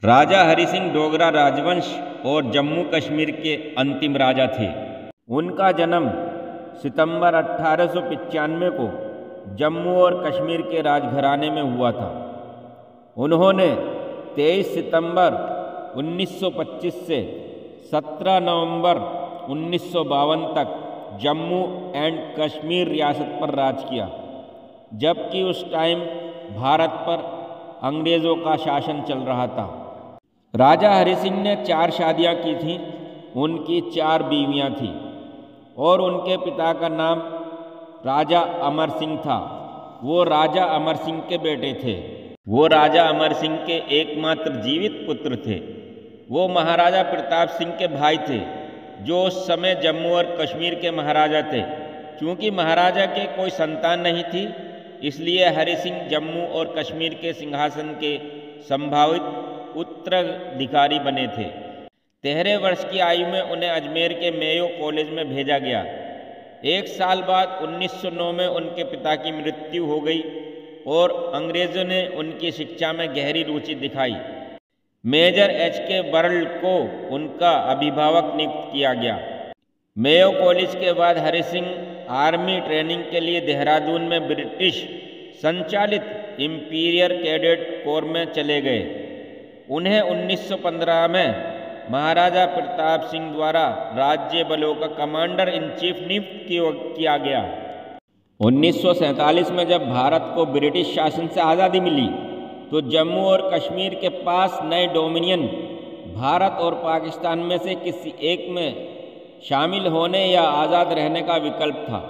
राजा हरि सिंह डोगरा राजवंश और जम्मू कश्मीर के अंतिम राजा थे। उनका जन्म सितंबर 1895 को जम्मू और कश्मीर के राजघराने में हुआ था। उन्होंने 23 सितंबर 1925 से 17 नवंबर 1952 तक जम्मू एंड कश्मीर रियासत पर राज किया, जबकि उस टाइम भारत पर अंग्रेज़ों का शासन चल रहा था। राजा हरि सिंह ने 4 शादियां की थीं। उनकी 4 बीवियां थीं और उनके पिता का नाम राजा अमर सिंह था। वो राजा अमर सिंह के बेटे थे। वो राजा अमर सिंह के एकमात्र जीवित पुत्र थे। वो महाराजा प्रताप सिंह के भाई थे, जो उस समय जम्मू और कश्मीर के महाराजा थे। चूँकि महाराजा के कोई संतान नहीं थी, इसलिए हरि सिंह जम्मू और कश्मीर के सिंहासन के संभावित उत्तराधिकारी बने थे। 13 वर्ष की आयु में उन्हें अजमेर के मेयो कॉलेज में भेजा गया। 1 साल बाद 1909 में उनके पिता की मृत्यु हो गई और अंग्रेज़ों ने उनकी शिक्षा में गहरी रुचि दिखाई। Major H.K. बर्ल को उनका अभिभावक नियुक्त किया गया। मेयो कॉलेज के बाद हरि सिंह आर्मी ट्रेनिंग के लिए देहरादून में ब्रिटिश संचालित इंपीरियल कैडेट कोर में चले गए। उन्हें 1915 में महाराजा प्रताप सिंह द्वारा राज्य बलों का कमांडर इन चीफ नियुक्त किया गया। 1947 में जब भारत को ब्रिटिश शासन से आज़ादी मिली, तो जम्मू और कश्मीर के पास नए डोमिनियन भारत और पाकिस्तान में से किसी एक में शामिल होने या आज़ाद रहने का विकल्प था।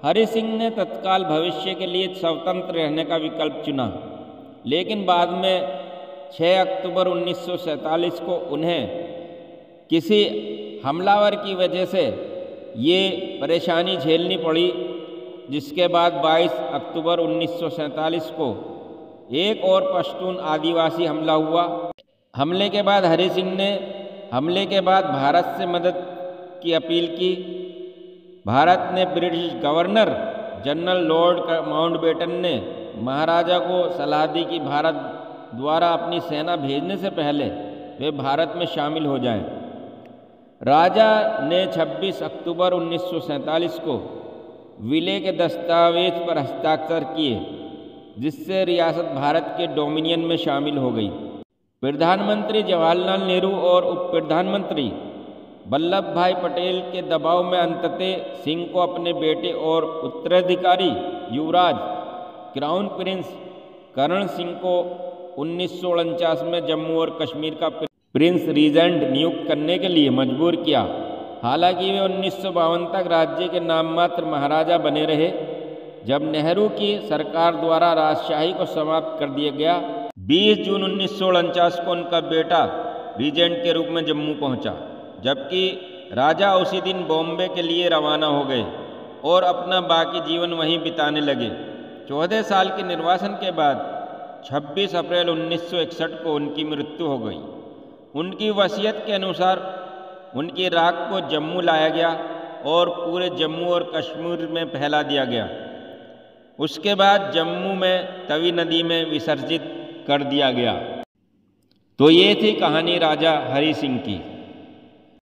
हरि सिंह ने तत्काल भविष्य के लिए स्वतंत्र रहने का विकल्प चुना, लेकिन बाद में 6 अक्टूबर 1947 को उन्हें किसी हमलावर की वजह से ये परेशानी झेलनी पड़ी, जिसके बाद 22 अक्टूबर 1947 को एक और पश्तून आदिवासी हमला हुआ। हमले के बाद हरि सिंह ने हमले के बाद भारत से मदद की अपील की। भारत ने British governor general Lord Mountbatten ने महाराजा को सलाह दी कि भारत द्वारा अपनी सेना भेजने से पहले वे भारत में शामिल हो जाएं। राजा ने 26 अक्टूबर 1947 को विले के दस्तावेज पर हस्ताक्षर किए, जिससे रियासत भारत के डोमिनियन में शामिल हो गई। प्रधानमंत्री जवाहरलाल नेहरू और उप प्रधानमंत्री वल्लभ भाई पटेल के दबाव में अंततः सिंह को अपने बेटे और उत्तराधिकारी युवराज क्राउन प्रिंस करण सिंह को 1949 में जम्मू और कश्मीर का प्रिंस रीजेंट नियुक्त करने के लिए मजबूर किया। हालांकि वे 1952 तक राज्य के नाम मात्र महाराजा बने रहे। जब नेहरू की सरकार द्वारा राजशाही को समाप्त कर दिया गया, 20 जून 1949 को उनका बेटा रीजेंट के रूप में जम्मू पहुंचा, जबकि राजा उसी दिन बॉम्बे के लिए रवाना हो गए और अपना बाकी जीवन वहीं बिताने लगे। 14 साल के निर्वासन के बाद 26 अप्रैल 1961 को उनकी मृत्यु हो गई। उनकी वसीयत के अनुसार उनकी राख को जम्मू लाया गया और पूरे जम्मू और कश्मीर में फैला दिया गया। उसके बाद जम्मू में तवी नदी में विसर्जित कर दिया गया। तो ये थी कहानी राजा हरि सिंह की।